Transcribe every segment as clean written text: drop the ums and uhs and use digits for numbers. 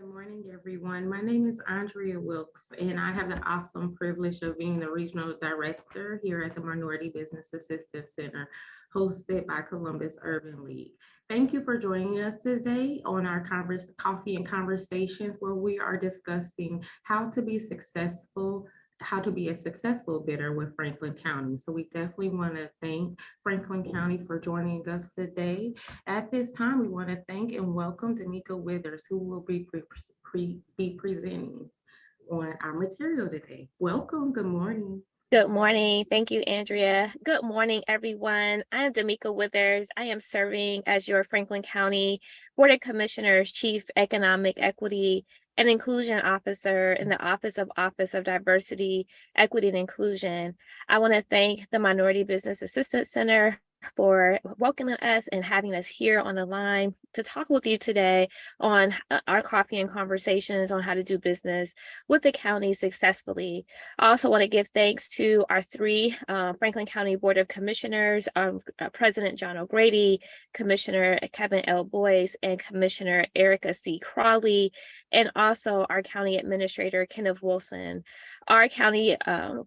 Good morning, everyone. My name is Andrea Wilkes, and I have the awesome privilege of being the regional director here at the Minority Business Assistance Center, hosted by Columbus Urban League. Thank you for joining us today on our coffee and conversations, where we are discussing how to be a successful bidder with Franklin County. So we definitely want to thank Franklin County for joining us today. At this time, we want to thank and welcome Danica Withers, who will be presenting on our material today. Welcome. Good morning. Good morning. Thank you, Andrea. Good morning, everyone. I am Damika Withers. I am serving as your Franklin County Board of Commissioners Chief Economic Equity and Inclusion Officer in the Office of Diversity, Equity, and Inclusion. I want to thank the Minority Business Assistance Center for welcoming us and having us here on the line to talk with you today on our coffee and conversations on how to do business with the county successfully. I also want to give thanks to our three Franklin County Board of Commissioners, President John O'Grady, Commissioner Kevin L. Boyce, and Commissioner Erica C. Crawley, and also our County Administrator, Kenneth Wilson. Our county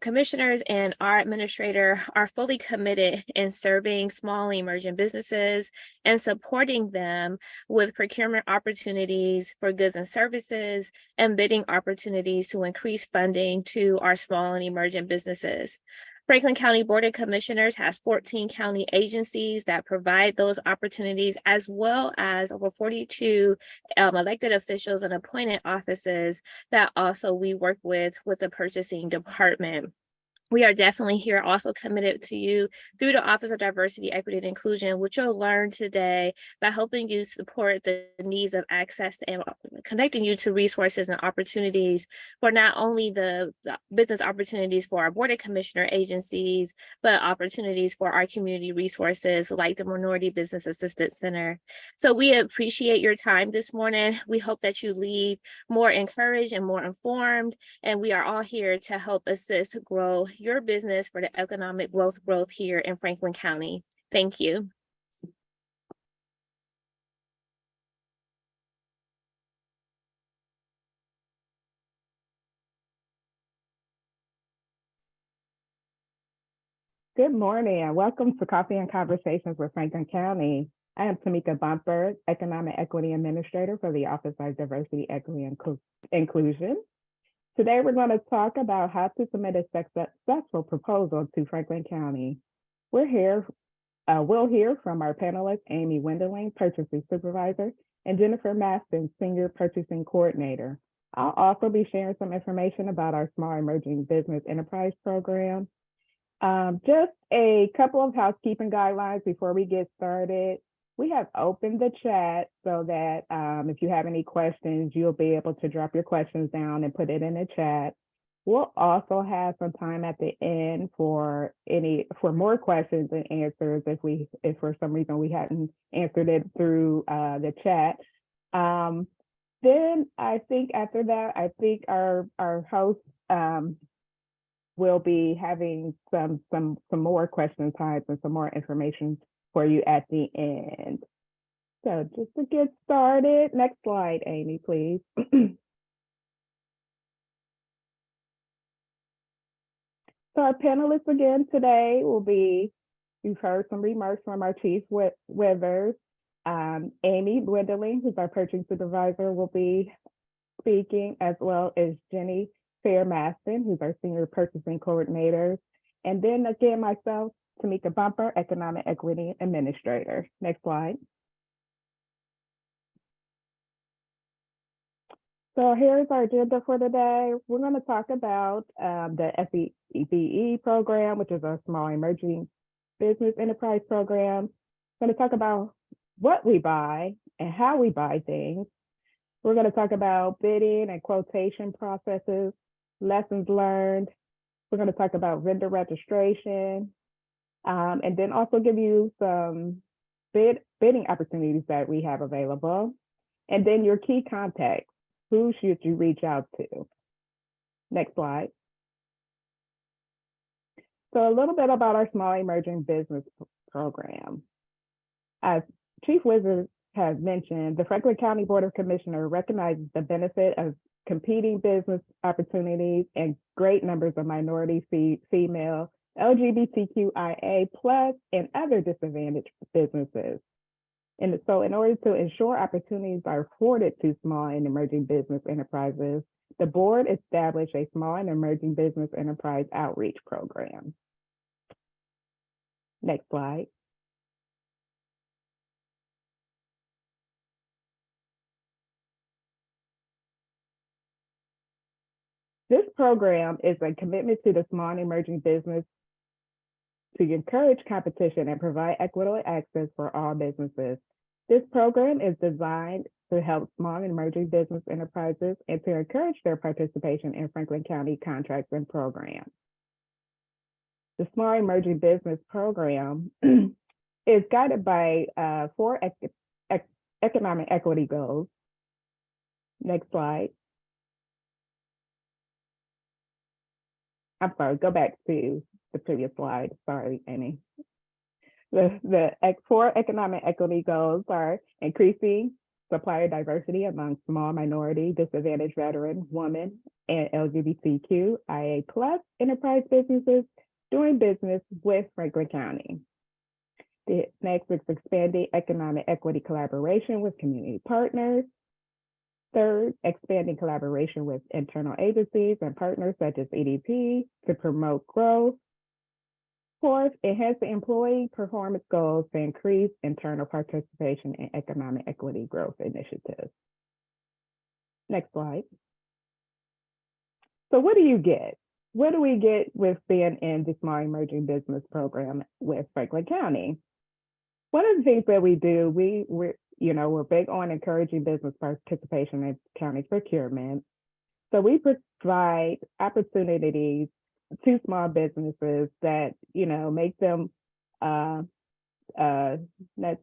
commissioners and our administrator are fully committed in serving small and emerging businesses and supporting them with procurement opportunities for goods and services and bidding opportunities to increase funding to our small and emerging businesses. Franklin County Board of Commissioners has 14 county agencies that provide those opportunities, as well as over 42 elected officials and appointed offices that also we work with the purchasing department. We are definitely here also committed to you through the Office of Diversity, Equity, and Inclusion, which you'll learn today by helping you support the needs of access and connecting you to resources and opportunities for not only the business opportunities for our Board of Commissioner agencies, but opportunities for our community resources like the Minority Business Assistance Center. So we appreciate your time this morning. We hope that you leave more encouraged and more informed, and we are all here to help assist grow your business for the economic growth here in Franklin County. Thank you. Good morning and welcome to Coffee and Conversations with Franklin County. I am Tamika Bumper, Economic Equity Administrator for the Office of Diversity, Equity, and Inclusion. Today, we're going to talk about how to submit a successful proposal to Franklin County. We'll hear from our panelists, Amy Wendeling, Purchasing Supervisor, and Jennifer Maston, Senior Purchasing Coordinator. I'll also be sharing some information about our Small Emerging Business Enterprise Program. Just a couple of housekeeping guidelines before we get started. We have opened the chat so that if you have any questions, you'll be able to drop your questions down and put it in the chat. We'll also have some time at the end for more questions and answers if for some reason we hadn't answered it through the chat. Then I think after that, our host will be having some more question types and some more information for you at the end. So just to get started, next slide, Amy, please. So our panelists again today will be, you've heard some remarks from our Chief Withers. Amy Wendeling, who's our Purchasing Supervisor, will be speaking, as well as Jenny Maston, who's our Senior Purchasing Coordinator. And then again, myself, Tamika Bumper, Economic Equity Administrator. Next slide. So here's our agenda for today. We're going to talk about the SEBE program, which is our Small Emerging Business Enterprise Program. We're going to talk about what we buy and how we buy things. We're going to talk about bidding and quotation processes, lessons learned. We're going to talk about vendor registration, and then also give you some bidding opportunities that we have available. And then your key contacts. Who should you reach out to? Next slide. So a little bit about our Small Emerging Business Program. As Chief Wizard has mentioned, the Franklin County Board of Commissioners recognizes the benefit of competing business opportunities and great numbers of minority, female, LGBTQIA+, and other disadvantaged businesses. And so in order to ensure opportunities are afforded to small and emerging business enterprises, the board established a small and emerging business enterprise outreach program. Next slide. This program is a commitment to the small and emerging business to encourage competition and provide equitable access for all businesses. This program is designed to help small and emerging business enterprises and to encourage their participation in Franklin County contracts and programs. The Small Emerging Business Program is guided by 4 economic equity goals. Next slide. I'm sorry, go back to the previous slide. Sorry, Amy. The 4 economic equity goals are increasing supplier diversity among small, minority, disadvantaged, veteran, women, and LGBTQIA+ enterprise businesses doing business with Franklin County. The next is expanding economic equity collaboration with community partners. Third, expanding collaboration with internal agencies and partners such as EDP to promote growth. Fourth, enhance the employee performance goals to increase internal participation in economic equity growth initiatives. Next slide. So what do you get? What do we get with being in the Small Emerging Business Program with Franklin County? One of the things that we do, we're big on encouraging business participation in county procurement. So we provide opportunities to small businesses that, make them, that's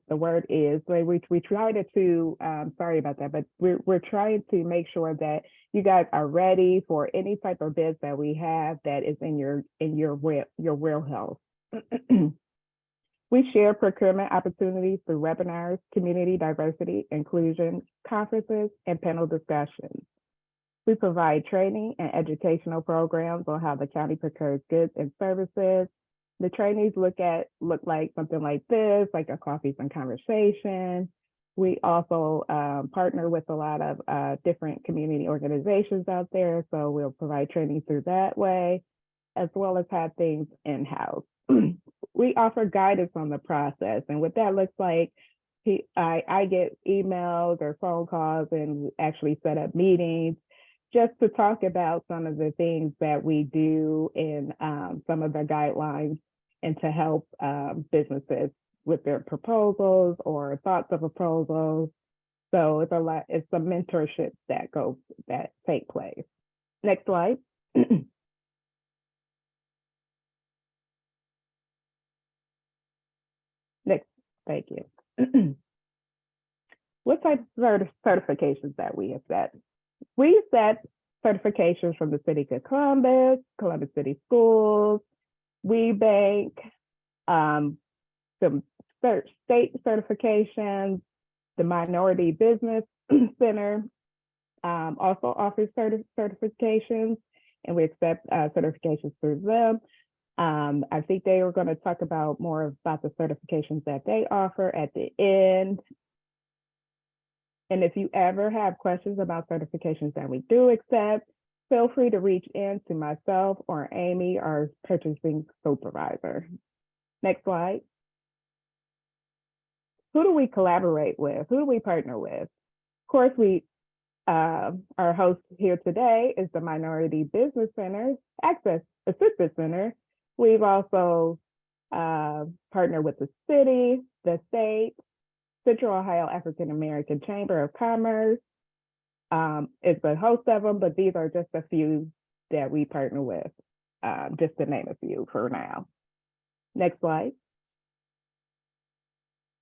the word is, we try to, sorry about that, but we're trying to make sure that you guys are ready for any type of bids that we have that is in your wheelhouse. We share procurement opportunities through webinars, community diversity, inclusion, conferences, and panel discussions. We provide training and educational programs on how the county procures goods and services. The trainees look like something like this, like a coffees and conversation. We also partner with a lot of different community organizations out there. So we'll provide training through that way, as well as have things in-house. We offer guidance on the process, and what that looks like, I get emails or phone calls and actually set up meetings just to talk about some of the things that we do in some of the guidelines and to help businesses with their proposals or thoughts of proposals. So it's a mentorship that take place. Next slide. Next, thank you. What type of certifications that we have set? We set certifications from the City of Columbus, Columbus City Schools, WeBank, some state certifications, the Minority Business Center also offers certifications, and we accept certifications through them. I think they are going to talk about more about the certifications that they offer at the end. And if you ever have questions about certifications that we do accept, feel free to reach in to myself or Amy, our purchasing supervisor. Next slide. Who do we collaborate with? Who do we partner with? Of course, our host here today is the Minority Business Center Access Assistance Center. We've also partnered with the city, the state, Central Ohio African American Chamber of Commerce. It's a host of them, but these are just a few that we partner with, just to name a few for now. Next slide.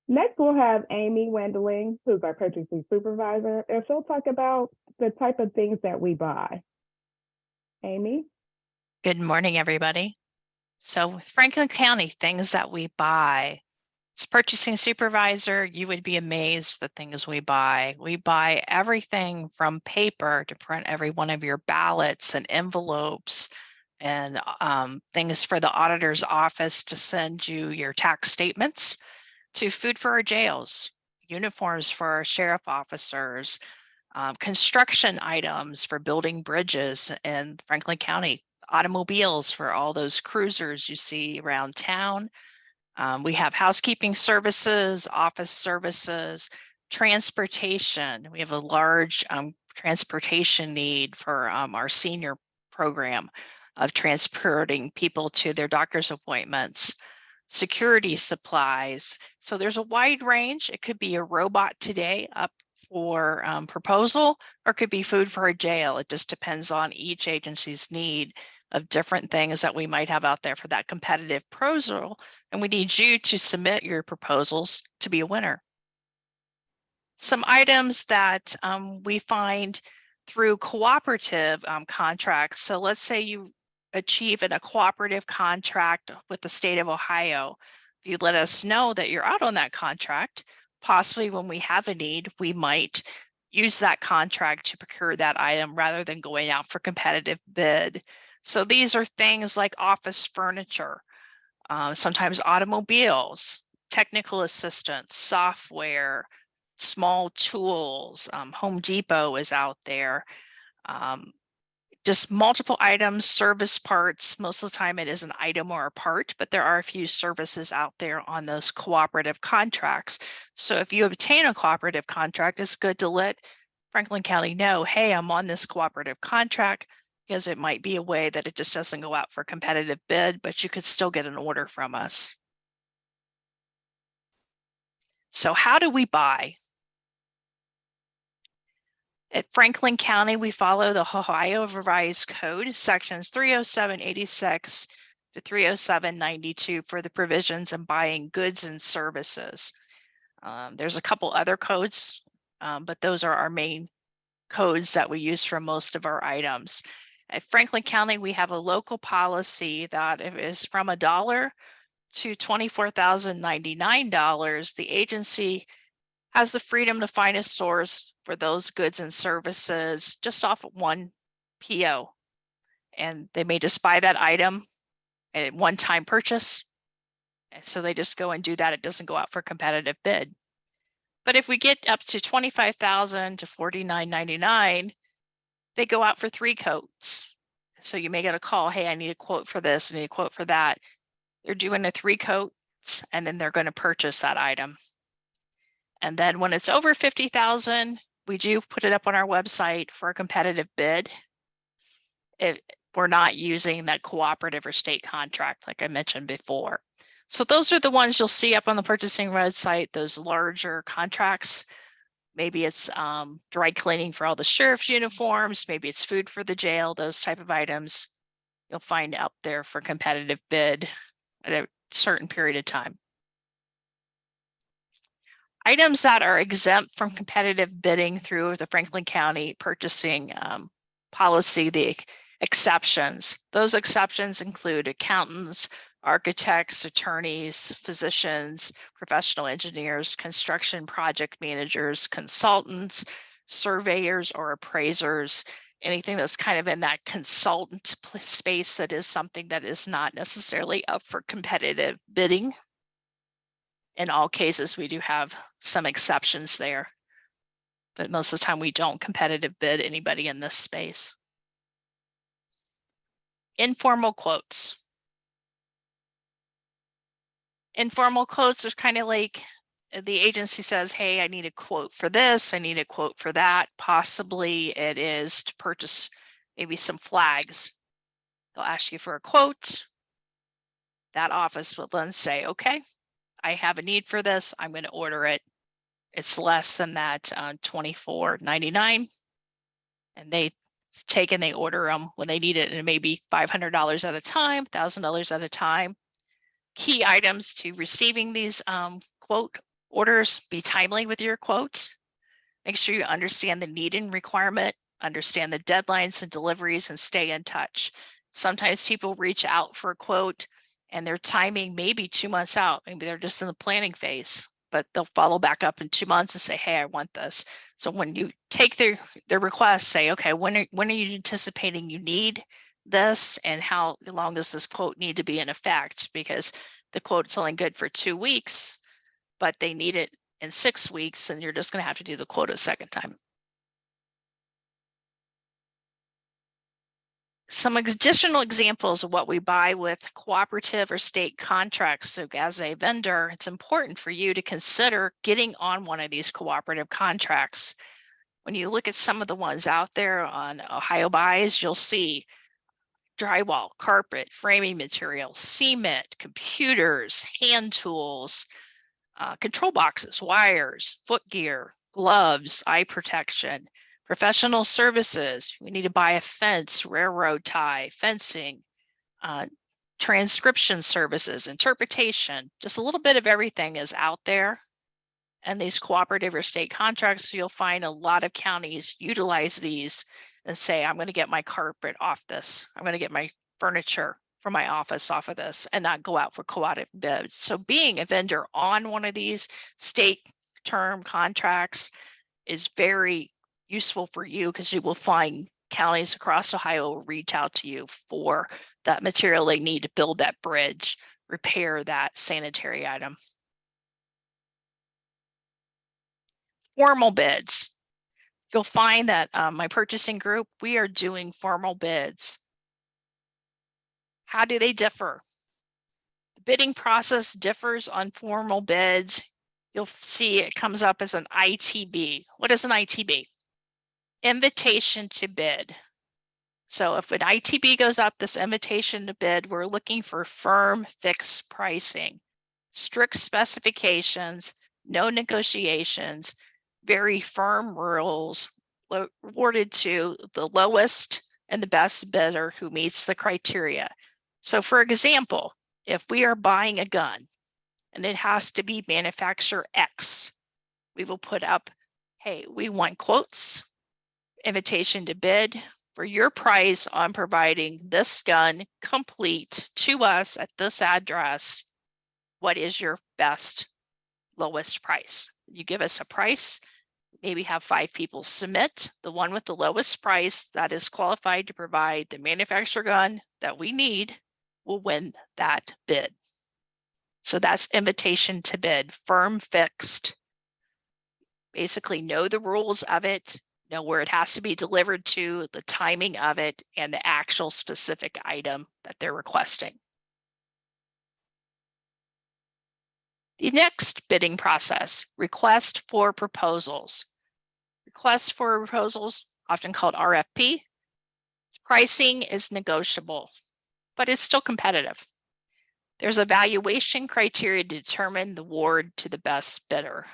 Next, we'll have Amy Wendling, who's our purchasing supervisor, and she'll talk about the type of things that we buy. Amy? Good morning, everybody. So Franklin County, things that we buy. As purchasing supervisor, you would be amazed the things we buy. We buy everything from paper to print every one of your ballots and envelopes and things for the auditor's office to send you your tax statements, to food for our jails, uniforms for our sheriff officers, construction items for building bridges in Franklin County, automobiles for all those cruisers you see around town. We have housekeeping services, office services, transportation. We have a large transportation need for our senior program of transporting people to their doctor's appointments, security supplies. So there's a wide range. It could be a robot today up for proposal, or it could be food for a jail. It just depends on each agency's need of different things that we might have out there for that competitive proposal. And we need you to submit your proposals to be a winner. Some items that we find through cooperative contracts. So let's say you achieve a cooperative contract with the state of Ohio. If you let us know that you're out on that contract, possibly when we have a need, we might use that contract to procure that item rather than going out for competitive bid. So these are things like office furniture, sometimes automobiles, technical assistance, software, small tools. Home Depot is out there. Just multiple items, service parts. Most of the time it is an item or a part, but there are a few services out there on those cooperative contracts. So if you obtain a cooperative contract, it's good to let Franklin County know, hey, I'm on this cooperative contract, because it might be a way that it just doesn't go out for competitive bid, but you could still get an order from us. So how do we buy? At Franklin County, we follow the Ohio Revised Code, sections 30786 to 30792 for the provisions in buying goods and services. There's a couple other codes, but those are our main codes that we use for most of our items. At Franklin County, we have a local policy that if it's from $1 to $24,099, the agency has the freedom to find a source for those goods and services just off of one PO. And they may just buy that item at one-time purchase. And so they just go and do that. It doesn't go out for competitive bid. But if we get up to $25,000 to $49.99, they go out for 3 quotes. So you may get a call, hey, I need a quote for this, I need a quote for that. They're doing the 3 quotes, and then they're going to purchase that item. And then when it's over 50,000, we do put it up on our website for a competitive bid. If we're not using that cooperative or state contract, like I mentioned before. So those are the ones you'll see up on the purchasing website, those larger contracts. Maybe it's dry cleaning for all the sheriff's uniforms. Maybe it's food for the jail, those type of items you'll find out there for competitive bid at a certain period of time. Items that are exempt from competitive bidding through the Franklin County purchasing policy, the exceptions. Those exceptions include accountants, architects, attorneys, physicians, professional engineers, construction project managers, consultants, surveyors or appraisers, anything that's kind of in that consultant space that is something that is not necessarily up for competitive bidding. In all cases, we do have some exceptions there, but most of the time we don't competitive bid anybody in this space. Informal quotes. Informal quotes are kind of like the agency says, hey, I need a quote for this, I need a quote for that. Possibly it is to purchase maybe some flags. They'll ask you for a quote. That office will then say, okay, I have a need for this, I'm going to order it. It's less than that $24.99. And they take and they order them when they need it, and it may be $500 at a time, $1,000 at a time. Key items to receiving these quote orders: be timely with your quote. Make sure you understand the need and requirement, understand the deadlines and deliveries, and stay in touch. Sometimes people reach out for a quote and their timing may be 2 months out. Maybe they're just in the planning phase, but they'll follow back up in 2 months and say, hey, I want this. So when you take their request, say, okay, when are you anticipating you need this, and how long does this quote need to be in effect? Because the quote's only good for 2 weeks, but they need it in 6 weeks, and you're just going to have to do the quote a second time. Some additional examples of what we buy with cooperative or state contracts. So as a vendor, it's important for you to consider getting on one of these cooperative contracts. When you look at some of the ones out there on Ohio Buys, you'll see drywall, carpet, framing materials, cement, computers, hand tools, control boxes, wires, footgear, gloves, eye protection, professional services. We need to buy a fence, railroad tie, fencing, transcription services, interpretation. Just a little bit of everything is out there. And these cooperative or state contracts, you'll find a lot of counties utilize these and say, I'm going to get my carpet off this. I'm going to get my furniture from my office off of this, and not go out for cooperative bids. So being a vendor on one of these state term contracts is very useful for you, because you will find counties across Ohio will reach out to you for that material they need to build that bridge, repair that sanitary item. Formal bids. You'll find that my purchasing group, we are doing formal bids. How do they differ? The bidding process differs on formal bids. You'll see it comes up as an ITB. What is an ITB? Invitation to bid. So if an ITB goes up, this invitation to bid, we're looking for firm fixed pricing, strict specifications, no negotiations, very firm rules, awarded to the lowest and the best bidder who meets the criteria. So for example, if we are buying a gun and it has to be manufacturer X, we will put up, hey, we want quotes, invitation to bid for your price on providing this gun complete to us at this address. What is your best, lowest price? You give us a price, maybe have 5 people submit. The one with the lowest price that is qualified to provide the manufacturer gun that we need will win that bid. So that's invitation to bid, firm fixed. Basically know the rules of it, know where it has to be delivered to, the timing of it, and the actual specific item that they're requesting. The next bidding process, request for proposals. Request for proposals, often called RFP. Pricing is negotiable, but it's still competitive. There's evaluation criteria to determine the award to the best bidder.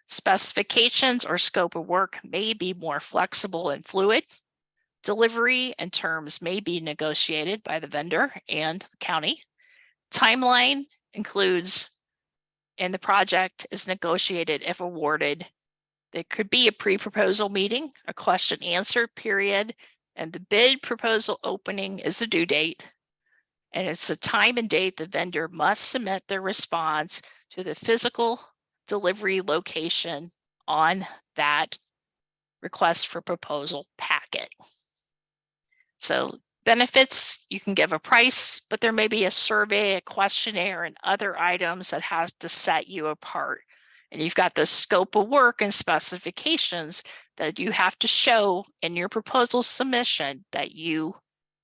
Specifications or scope of work may be more flexible and fluid. Delivery and terms may be negotiated by the vendor and the county. Timeline includes, and the project is negotiated if awarded. There could be a pre-proposal meeting, a question answer period, and the bid proposal opening is the due date. And it's the time and date the vendor must submit their response to the physical delivery location on that request for proposal packet. So benefits, you can give a price, but there may be a survey, a questionnaire, and other items that have to set you apart. And you've got the scope of work and specifications that you have to show in your proposal submission that you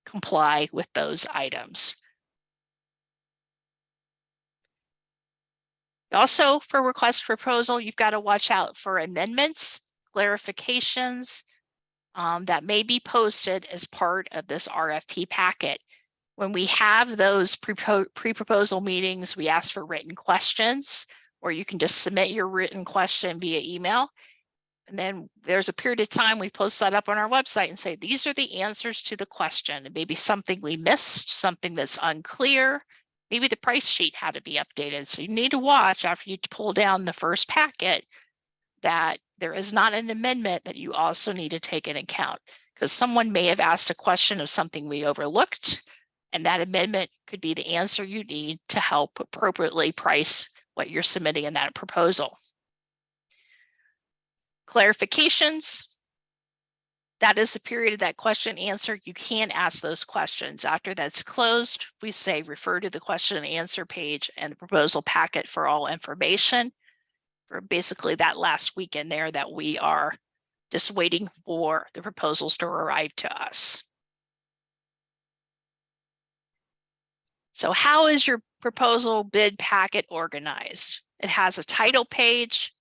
comply with those items. Also, for request proposal, you've got to watch out for amendments, clarifications that may be posted as part of this RFP packet. When we have those pre-proposal meetings, we ask for written questions, or you can just submit your written question via email. And then there's a period of time we post that up on our website and say, these are the answers to the question. It may be something we missed, something that's unclear. Maybe the price sheet had to be updated. So you need to watch after you pull down the first packet that there is not an amendment that you also need to take into account, because someone may have asked a question of something we overlooked, And that amendment could be the answer you need to help appropriately price what you're submitting in that proposal. Clarifications. That is the period of that question and answer. You can ask those questions. After that's closed, we say refer to the question and answer page and the proposal packet for all information for basically that last week in there that we are just waiting for the proposals to arrive to us. So how is your proposal bid packet organized? It has a title page,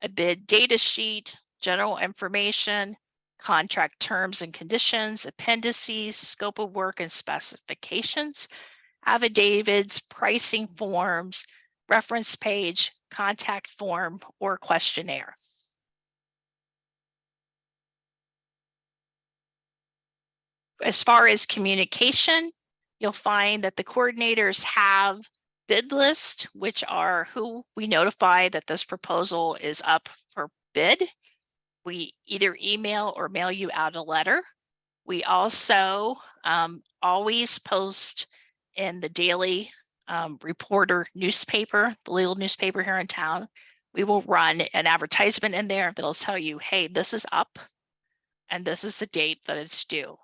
a bid data sheet, general information, contract terms and conditions, appendices, scope of work and specifications, affidavits, pricing forms, reference page, contact form, or questionnaire. As far as communication, you'll find that the coordinators have bid lists, which are who we notify that this proposal is up for bid. We either email or mail you out a letter. We also always post in the daily reporter newspaper, the legal newspaper here in town. We will run an advertisement in there that'll tell you, hey, this is up and this is the date that it's due.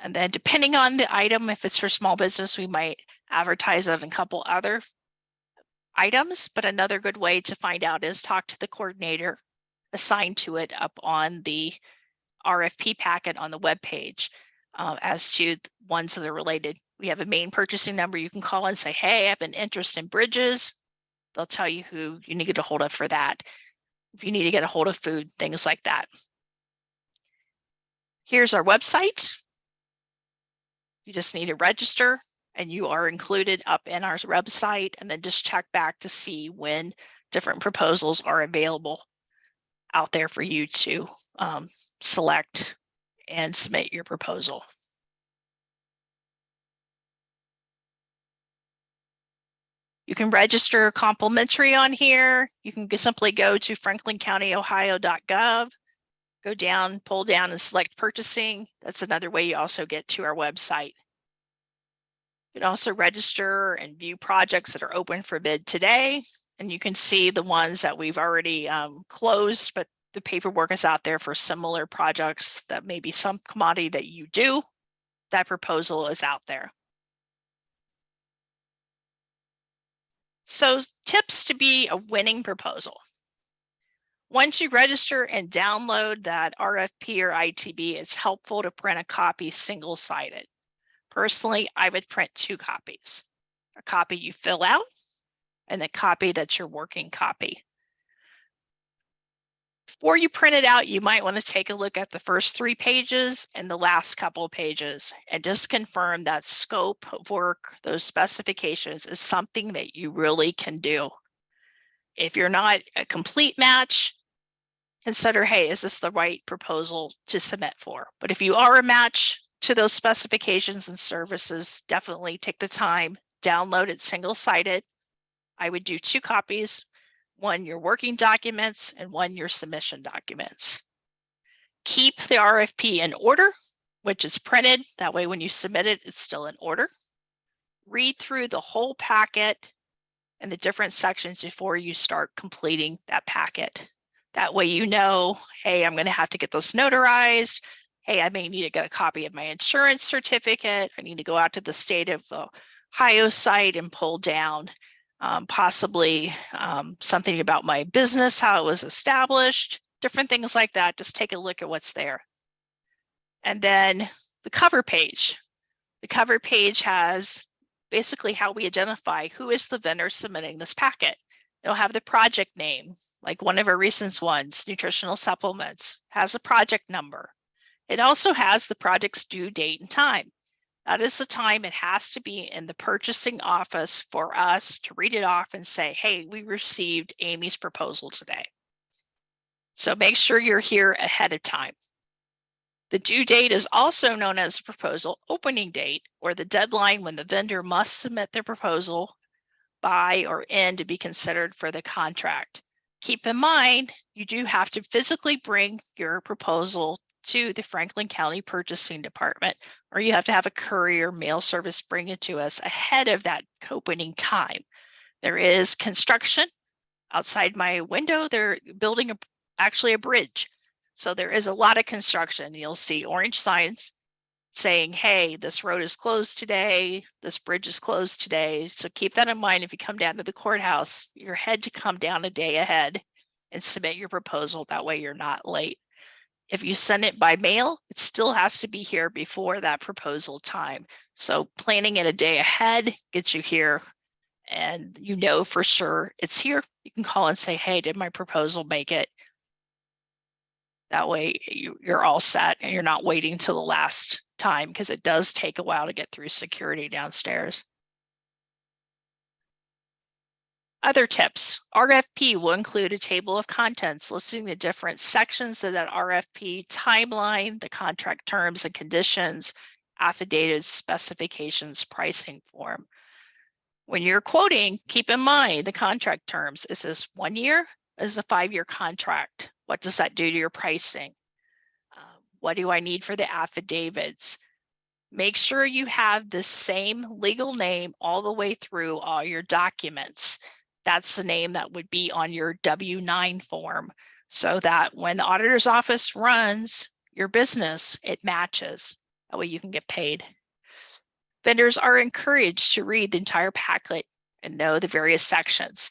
And then depending on the item, if it's for small business, we might advertise it in a couple other items, but another good way to find out is talk to the coordinator assigned to it up on the RFP packet on the web page as to ones that are related. We have a main purchasing number you can call and say, hey, I have an interest in bridges. They'll tell you who you need to get a hold of for that. If you need to get a hold of food, things like that. Here's our website. You just need to register and you are included up in our website, and then just check back to see when different proposals are available out there for you to select and submit your proposal. You can register complimentary on here. You can simply go to franklincountyohio.gov, go down, pull down and select purchasing. That's another way you also get to our website. You can also register and view projects that are open for bid today. And you can see the ones that we've already closed, but the paperwork is out there for similar projects that may be some commodity that you do. That proposal is out there. So tips to be a winning proposal. Once you register and download that RFP or ITB, it's helpful to print a copy single-sided. Personally, I would print 2 copies. A copy you fill out and a copy that's your working copy. Before you print it out, you might want to take a look at the first 3 pages and the last couple of pages and just confirm that scope of work, those specifications, is something that you really can do. If you're not a complete match, consider, hey, is this the right proposal to submit for? But if you are a match to those specifications and services, definitely take the time, download it single-sided. I would do 2 copies. 1 your working documents and 1 your submission documents. Keep the RFP in order, which is printed. That way when you submit it, it's still in order. Read through the whole packet and the different sections before you start completing that packet. That way you know, hey, I'm going to have to get this notarized. Hey, I may need to get a copy of my insurance certificate. I need to go out to the state of Ohio site and pull down possibly something about my business, how it was established, different things like that. Just take a look at what's there. And then the cover page. The cover page has basically how we identify who is the vendor submitting this packet. It'll have the project name, like one of our recent ones, nutritional supplements, has a project number. It also has the project's due date and time. That is the time it has to be in the purchasing office for us to read it off and say, hey, we received Amy's proposal today. So make sure you're here ahead of time. The due date is also known as the proposal opening date, or the deadline when the vendor must submit their proposal by or in to be considered for the contract. Keep in mind, you do have to physically bring your proposal to the Franklin County Purchasing Department, or you have to have a courier mail service bring it to us ahead of that opening time. There is construction outside my window. They're building actually a bridge. So there is a lot of construction. You'll see orange signs saying, hey, this road is closed today, this bridge is closed today. So keep that in mind if you come down to the courthouse. You're ahead to come down a day ahead and submit your proposal. That way you're not late. If you send it by mail, it still has to be here before that proposal time. So planning it a day ahead gets you here, and you know for sure it's here. You can call and say, hey, did my proposal make it? That way you're all set and you're not waiting till the last time, because it does take a while to get through security downstairs. Other tips: RFP will include a table of contents listing the different sections of that RFP timeline, the contract terms and conditions, affidavits, specifications, pricing form. When you're quoting, keep in mind the contract terms. Is this 1 year? Is a 5-year contract? What does that do to your pricing? What do I need for the affidavits? Make sure you have the same legal name all the way through all your documents. That's the name that would be on your W-9 form, so that when the auditor's office runs your business, it matches. That way you can get paid. Vendors are encouraged to read the entire packet and know the various sections.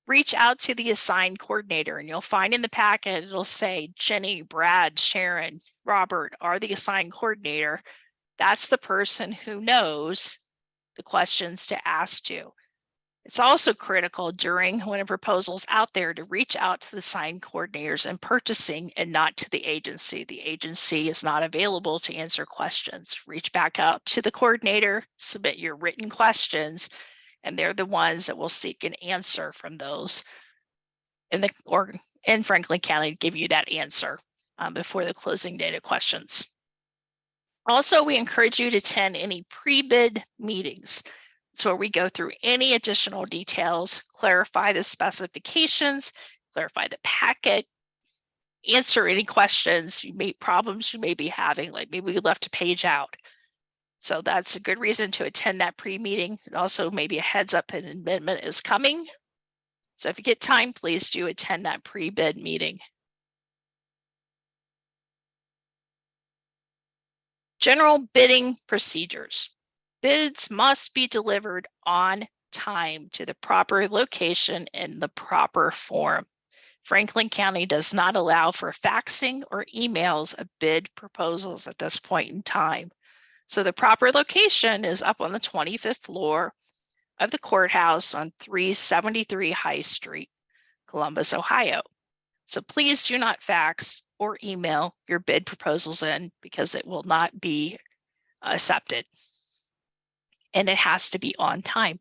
Reach out to the assigned coordinator, and you'll find in the packet, it'll say Jenny, Brad, Sharon, Robert are the assigned coordinator. That's the person who knows the questions to ask you. It's also critical during when a proposal's out there to reach out to the assigned coordinators in purchasing and not to the agency. The agency is not available to answer questions. Reach back out to the coordinator, submit your written questions, and they're the ones that will seek an answer from those in Franklin County to give you that answer before the closing date of questions. Also, we encourage you to attend any pre-bid meetings. It's where we go through any additional details, clarify the specifications, clarify the packet, answer any questions, problems you may be having, like maybe we left a page out. So that's a good reason to attend that pre-meeting. And also maybe a heads up an amendment is coming. So if you get time, please do attend that pre-bid meeting. General bidding procedures. Bids must be delivered on time to the proper location in the proper form. Franklin County does not allow for faxing or emails of bid proposals at this point in time. So the proper location is up on the 25th floor of the courthouse on 373 High Street, Columbus, Ohio. So please do not fax or email your bid proposals in, because it will not be accepted. And it has to be on time.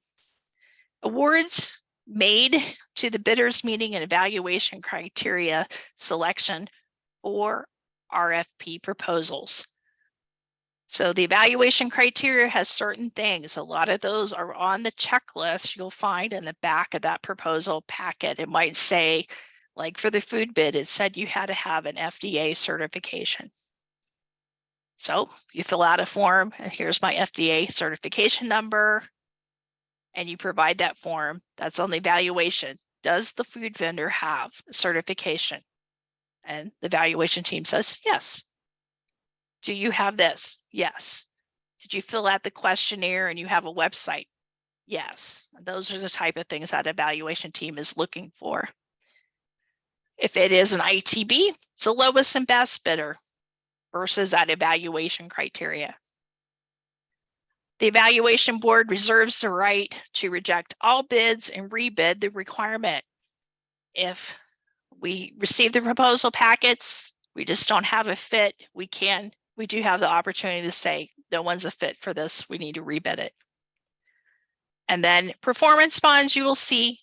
Awards made to the bidders meeting and evaluation criteria selection for RFP proposals. So the evaluation criteria has certain things. A lot of those are on the checklist you'll find in the back of that proposal packet. It might say, like for the food bid, it said you had to have an FDA certification. So you fill out a form, and here's my FDA certification number, and you provide that form. That's on the evaluation. Does the food vendor have a certification? And the evaluation team says, yes. Do you have this? Yes. Did you fill out the questionnaire and you have a website? Yes. Those are the type of things that evaluation team is looking for. If it is an ITB, it's the lowest and best bidder versus that evaluation criteria. The evaluation board reserves the right to reject all bids and rebid the requirement. If we receive the proposal packets, we just don't have a fit, we do have the opportunity to say, no one's a fit for this, we need to rebid it. And then performance bonds, you will see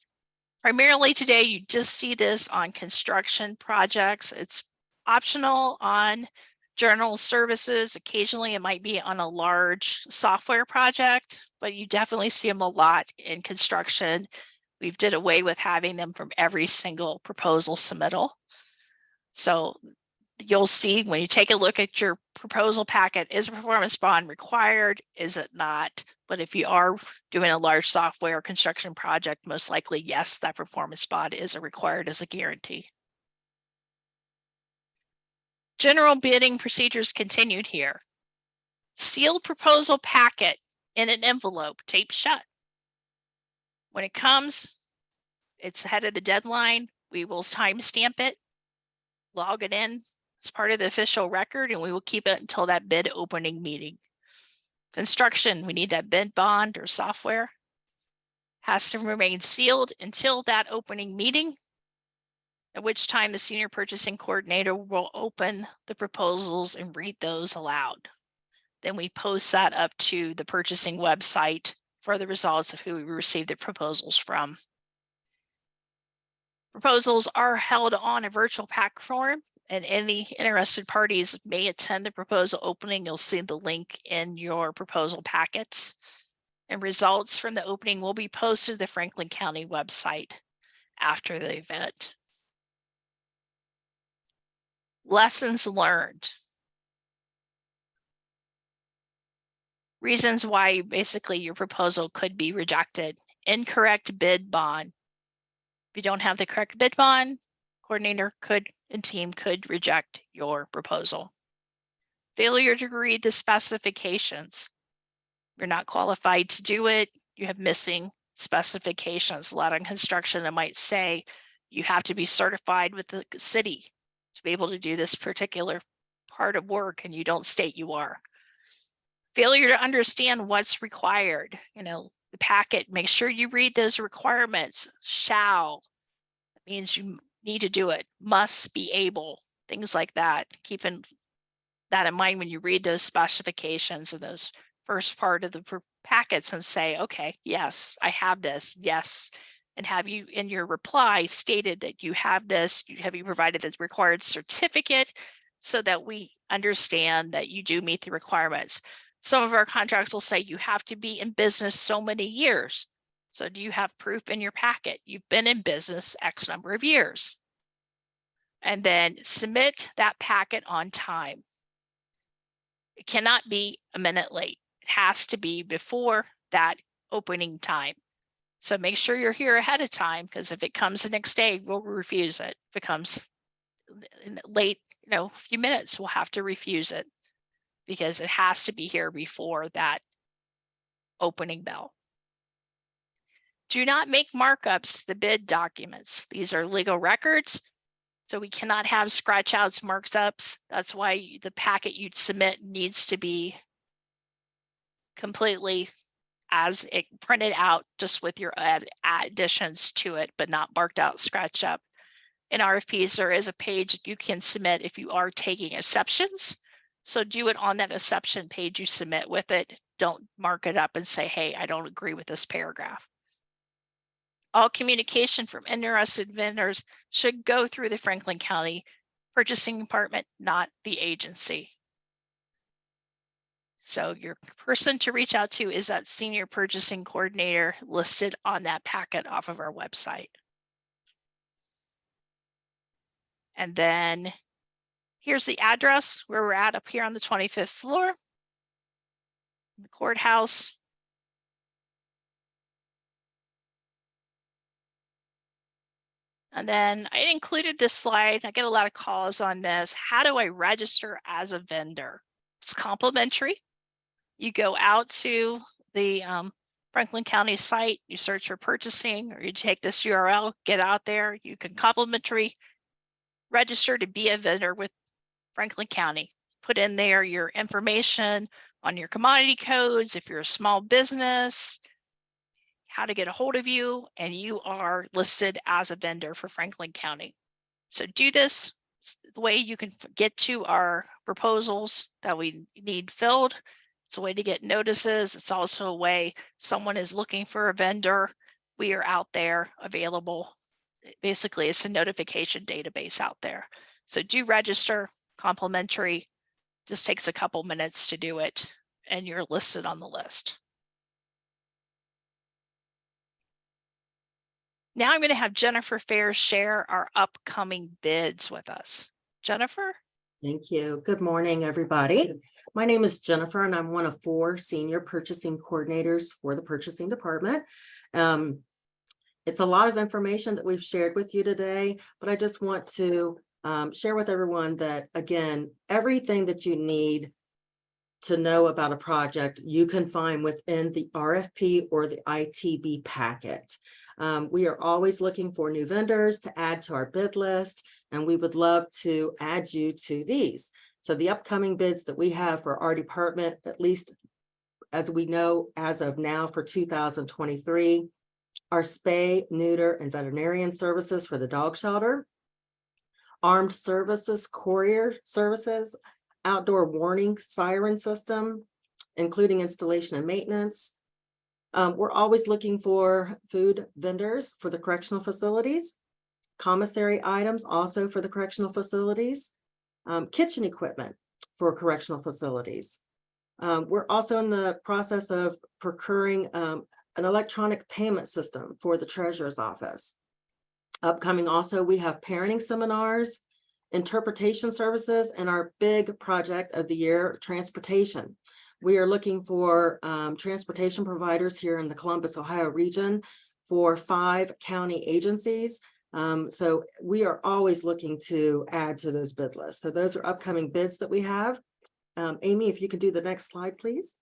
primarily today, you just see this on construction projects. It's optional on general services. Occasionally it might be on a large software project, but you definitely see them a lot in construction. We've did away with having them from every single proposal submittal. So you'll see when you take a look at your proposal packet, is a performance bond required? Is it not? But if you are doing a large software construction project, most likely, yes, that performance bond is required as a guarantee. General bidding procedures continued here. Sealed proposal packet in an envelope, taped shut. When it comes, it's ahead of the deadline. We will timestamp it, log it in as part of the official record, and we will keep it until that bid opening meeting. Construction, we need that bid bond or software. Has to remain sealed until that opening meeting, at which time the senior purchasing coordinator will open the proposals and read those aloud. Then we post that up to the purchasing website for the results of who we received the proposals from. Proposals are held on a virtual pack form, and any interested parties may attend the proposal opening. You'll see the link in your proposal packets. And results from the opening will be posted to the Franklin County website after the event. Lessons learned. Reasons why basically your proposal could be rejected. Incorrect bid bond. If you don't have the correct bid bond, coordinator and team could reject your proposal. Failure to read the specifications. You're not qualified to do it. You have missing specifications. A lot of construction that might say you have to be certified with the city to be able to do this particular part of work, and you don't state you are. Failure to understand what's required. The packet, make sure you read those requirements. Shall, it means you need to do it. Must be able, things like that. Keeping that in mind when you read those specifications of those first part of the packets and say, okay, yes, I have this, yes. And have you in your reply stated that you have this, have you provided the required certificate so that we understand that you do meet the requirements. Some of our contracts will say you have to be in business so many years. So do you have proof in your packet? You've been in business X number of years. And then submit that packet on time. It cannot be a minute late. It has to be before that opening time. So make sure you're here ahead of time, because if it comes the next day, we'll refuse it. If it comes late, a few minutes, we'll have to refuse it, because it has to be here before that opening bell. Do not make markups to the bid documents. These are legal records, so we cannot have scratch outs, markups. That's why the packet you'd submit needs to be completely as it printed out, just with your additions to it, but not marked out, scratched up. In RFPs, there is a page you can submit if you are taking exceptions. So do it on that exception page you submit with it. Don't mark it up and say, hey, I don't agree with this paragraph. All communication from interested vendors should go through the Franklin County Purchasing Department, not the agency. So your person to reach out to is that senior purchasing coordinator listed on that packet off of our website. And then here's the address where we're at up here on the 25th floor, the courthouse. And then I included this slide. I get a lot of calls on this. How do I register as a vendor? It's complimentary. You go out to the Franklin County site, you search for purchasing, or you take this URL, get out there. You can complimentary register to be a vendor with Franklin County. Put in there your information on your commodity codes, if you're a small business, how to get a hold of you, and you are listed as a vendor for Franklin County. So do this. It's the way you can get to our proposals that we need filled. It's a way to get notices. It's also a way someone is looking for a vendor. We are out there available. Basically, it's a notification database out there. So do register, complimentary. Just takes a couple minutes to do it, and you're listed on the list. Now I'm going to have Jennifer Fair share our upcoming bids with us. Jennifer? Thank you. Good morning, everybody. My name is Jennifer, and I'm one of 4 senior purchasing coordinators for the purchasing department. It's a lot of information that we've shared with you today, but I just want to share with everyone that, again, everything that you need to know about a project, you can find within the RFP or the ITB packet. We are always looking for new vendors to add to our bid list, and we would love to add you to these. So the upcoming bids that we have for our department, at least as we know as of now for 2023, are spay, neuter, and veterinarian services for the dog shelter, armed services, courier services, outdoor warning siren system, including installation and maintenance. We're always looking for food vendors for the correctional facilities, commissary items also for the correctional facilities, kitchen equipment for correctional facilities. We're also in the process of procuring an electronic payment system for the treasurer's office. Upcoming also, we have parenting seminars, interpretation services, and our big project of the year, transportation. We are looking for transportation providers here in the Columbus, Ohio region for 5 county agencies. So we are always looking to add to those bid lists. So those are upcoming bids that we have. Amy, if you could do the next slide, please.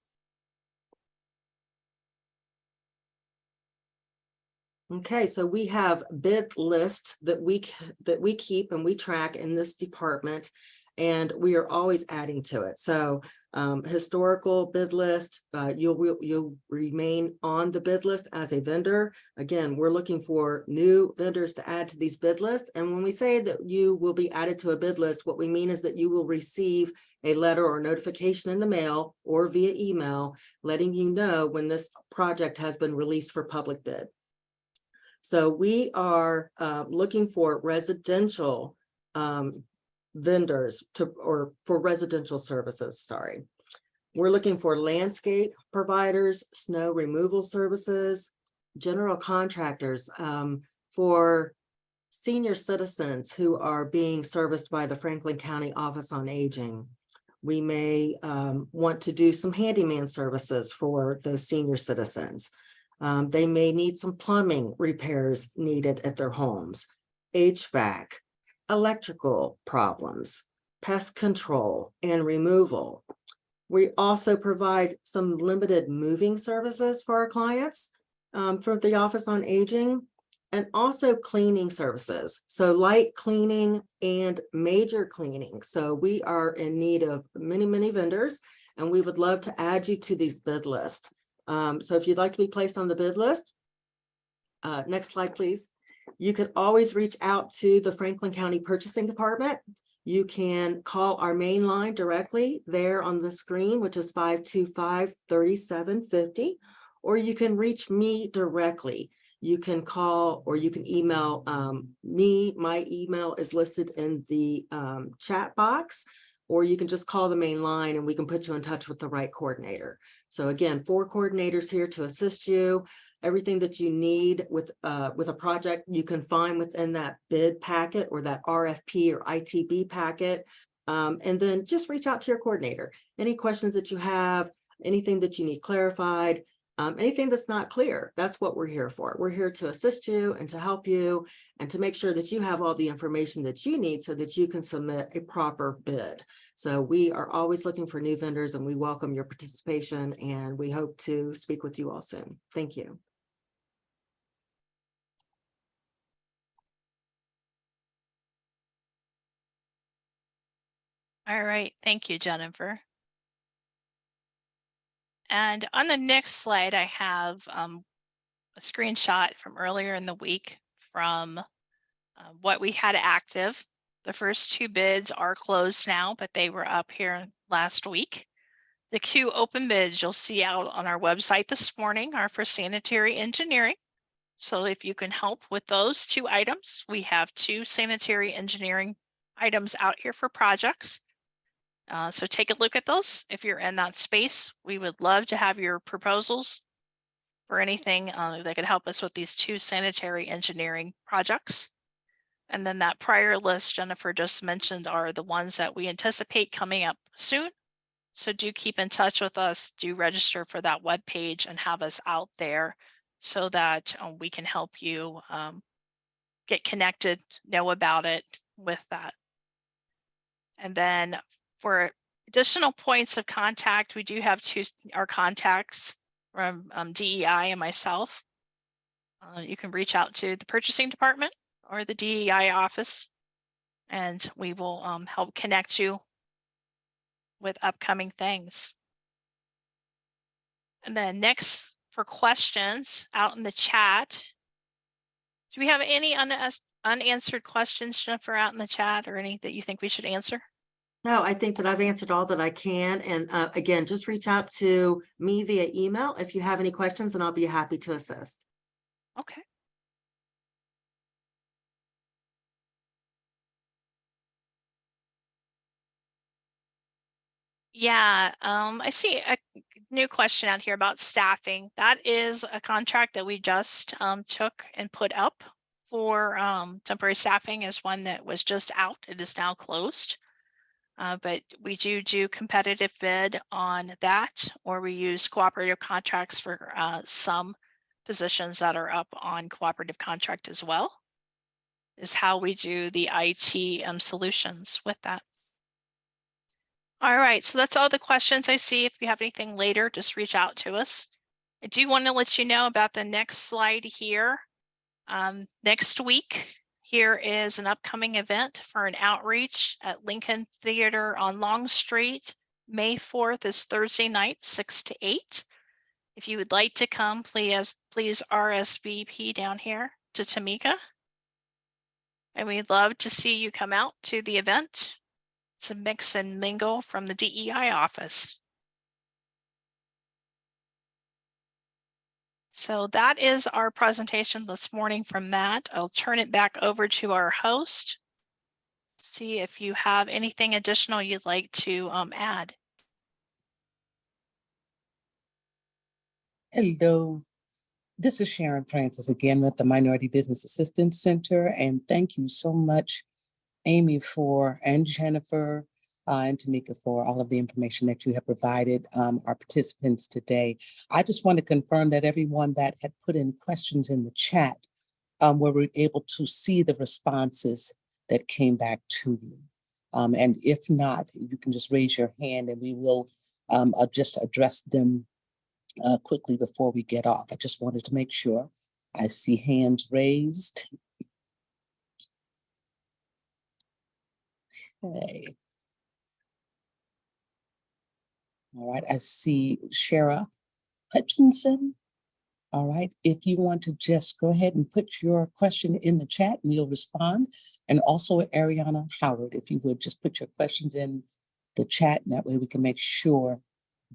Okay, so we have bid list that we keep and we track in this department, and we are always adding to it. So historical bid list, you'll remain on the bid list as a vendor. Again, we're looking for new vendors to add to these bid lists. And when we say that you will be added to a bid list, what we mean is that you will receive a letter or notification in the mail or via email letting you know when this project has been released for public bid. So we are looking for residential vendors for residential services, sorry. We're looking for landscape providers, snow removal services, general contractors for senior citizens who are being serviced by the Franklin County Office on Aging. We may want to do some handyman services for those senior citizens. They may need some plumbing repairs needed at their homes, HVAC, electrical problems, pest control and removal. We also provide some limited moving services for our clients from the Office on Aging, and also cleaning services. So light cleaning and major cleaning. So we are in need of many, many vendors, and we would love to add you to these bid lists. So if you'd like to be placed on the bid list, next slide, please. You can always reach out to the Franklin County Purchasing Department. You can call our main line directly there on the screen, which is 525-3750, or you can reach me directly. You can call or you can email me. My email is listed in the chat box, or you can just call the main line and we can put you in touch with the right coordinator. So again, 4 coordinators here to assist you. Everything that you need with a project, you can find within that bid packet or that RFP or ITB packet. And then just reach out to your coordinator. Any questions that you have, anything that you need clarified, anything that's not clear, that's what we're here for. We're here to assist you and to help you and to make sure that you have all the information that you need so that you can submit a proper bid. So we are always looking for new vendors, and we welcome your participation, and we hope to speak with you all soon. Thank you. All right, thank you, Jennifer. And on the next slide, I have a screenshot from earlier in the week from what we had active. The first 2 bids are closed now, but they were up here last week. The 2 open bids you'll see out on our website this morning are for sanitary engineering. So if you can help with those 2 items, we have 2 sanitary engineering items out here for projects. So take a look at those. If you're in that space, we would love to have your proposals for anything that could help us with these 2 sanitary engineering projects. And then that prior list Jennifer just mentioned are the ones that we anticipate coming up soon. So do keep in touch with us, do register for that webpage and have us out there so that we can help you get connected, know about it with that. And then for additional points of contact, we do have our contacts from DEI and myself. You can reach out to the purchasing department or the DEI office, and we will help connect you with upcoming things. And then next, for questions out in the chat, do we have any unanswered questions, Jennifer, out in the chat, or any that you think we should answer? No, I think that I've answered all that I can. And again, just reach out to me via email if you have any questions, and I'll be happy to assist. Okay. Yeah, I see a new question out here about staffing. That is a contract that we just took and put up for temporary staffing, as one that was just out. It is now closed. But we do competitive bid on that, or we use cooperative contracts for some positions that are up on cooperative contract as well, is how we do the IT solutions with that. All right, so that's all the questions I see. If you have anything later, just reach out to us. I do want to let you know about the next slide here. Next week, here is an upcoming event for an outreach at Lincoln Theater on Long Street. May 4th is Thursday night, 6 to 8. If you would like to come, please RSVP down here to Tamika. And we'd love to see you come out to the event. It's a mix and mingle from the DEI office. So that is our presentation this morning from that. I'll turn it back over to our host. See if you have anything additional you'd like to add. Hello, this is Sharon Francis again with the Minority Business Assistance Center, and thank you so much, Amy, and Jennifer and Tamika, for all of the information that you have provided our participants today. I just want to confirm that everyone that had put in questions in the chat were able to see the responses that came back to you. And if not, you can just raise your hand and we will just address them quickly before we get off. I just wanted to make sure. I see hands raised. Okay. All right, I see Shara Hutchinson. All right, if you want to just go ahead and put your question in the chat and we'll respond. And also Ariana Howard, if you would just put your questions in the chat, and that way we can make sure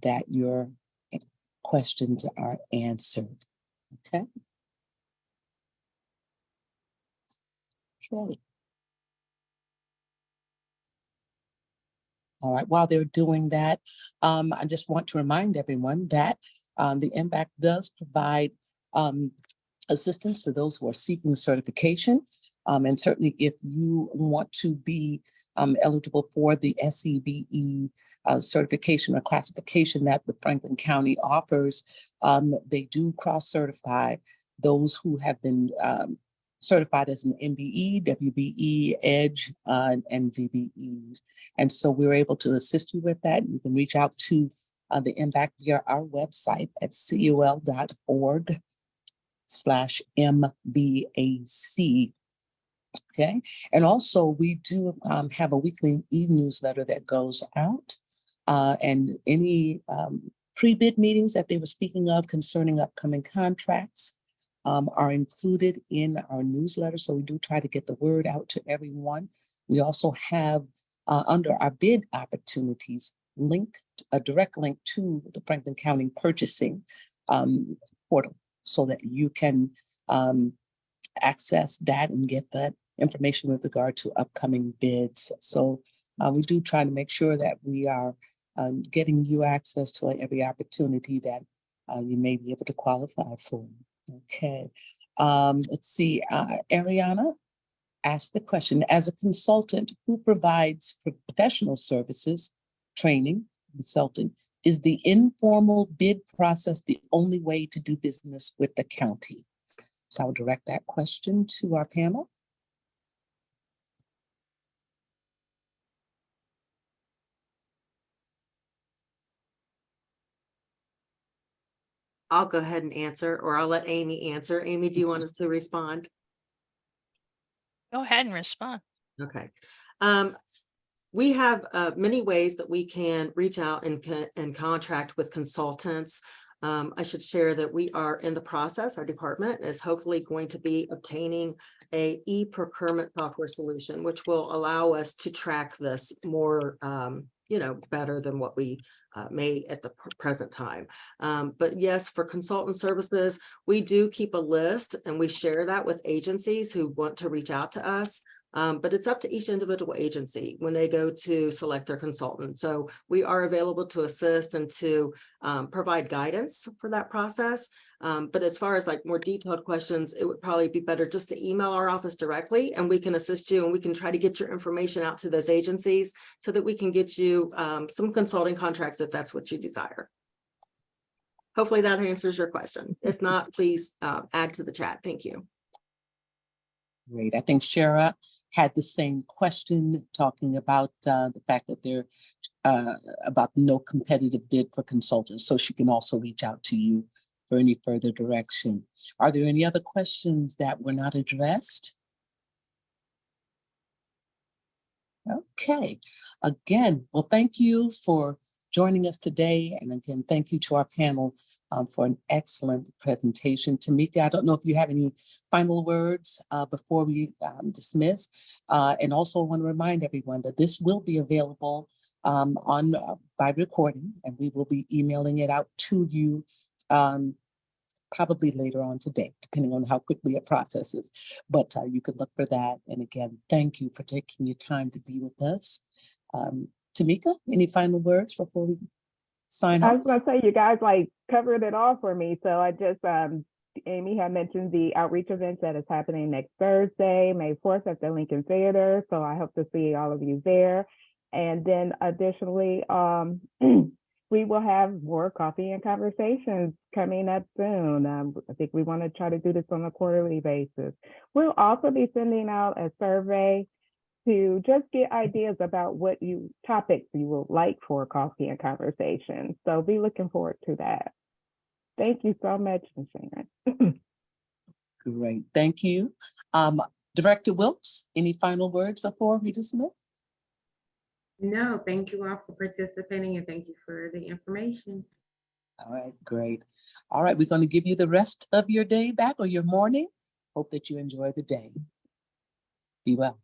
that your questions are answered. Okay. Okay. All right, while they're doing that, I just want to remind everyone that the MBAC does provide assistance to those who are seeking certification. And certainly if you want to be eligible for the SEBE certification or classification that the Franklin County offers, they do cross-certify those who have been certified as an MBE, WBE, EDGE, and VBEs. And so we're able to assist you with that. You can reach out to the MBAC via our website at cul.org/MBAC. Okay. And also we do have a weekly e-newsletter that goes out, and any pre-bid meetings that they were speaking of concerning upcoming contracts are included in our newsletter. So we do try to get the word out to everyone. We also have under our bid opportunities a direct link to the Franklin County purchasing portal, so that you can access that and get that information with regard to upcoming bids. So we do try to make sure that we are getting you access to every opportunity that you may be able to qualify for. Okay, let's see, Ariana, ask the question, as a consultant who provides professional services, training, consulting, is the informal bid process the only way to do business with the county? So I'll direct that question to our panel. I'll go ahead and answer, or I'll let Amy answer. Amy, do you want us to respond? Go ahead and respond. Okay. We have many ways that we can reach out and contract with consultants. I should share that we are in the process, our department is hopefully going to be obtaining a e-procurement software solution, which will allow us to track this more, better than what we may at the present time. But yes, for consultant services, we do keep a list and we share that with agencies who want to reach out to us. But it's up to each individual agency when they go to select their consultant. So we are available to assist and to provide guidance for that process. But as far as like more detailed questions, it would probably be better just to email our office directly and we can assist you and we can try to get your information out to those agencies so that we can get you some consulting contracts if that's what you desire. Hopefully that answers your question. If not, please add to the chat. Thank you. Great. I think Shara had the same question talking about the fact that they're about no competitive bid for consultants. So she can also reach out to you for any further direction. Are there any other questions that were not addressed? Okay. Again, well, thank you for joining us today. And again, thank you to our panel for an excellent presentation. Tamika, I don't know if you have any final words before we dismiss. And also want to remind everyone that this will be available by recording, and we will be emailing it out to you probably later on today, depending on how quickly it processes. But you can look for that. And again, thank you for taking your time to be with us. Tamika, any final words before we sign off? I was going to say, you guys like covered it all for me. So I just, Amy had mentioned the outreach event that is happening next Thursday, May 4th at the Lincoln Theater. So I hope to see all of you there. And then additionally, we will have more coffee and conversations coming up soon. I think we want to try to do this on a quarterly basis. We'll also be sending out a survey to just get ideas about what topics you would like for coffee and conversation. So be looking forward to that. Thank you so much, Ms. Sharon. Great, thank you. Director Wilkes, any final words before we dismiss? No, thank you all for participating and thank you for the information. All right, great. All right, we're going to give you the rest of your day back or your morning. Hope that you enjoy the day. Be well.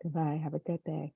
Goodbye. Have a good day.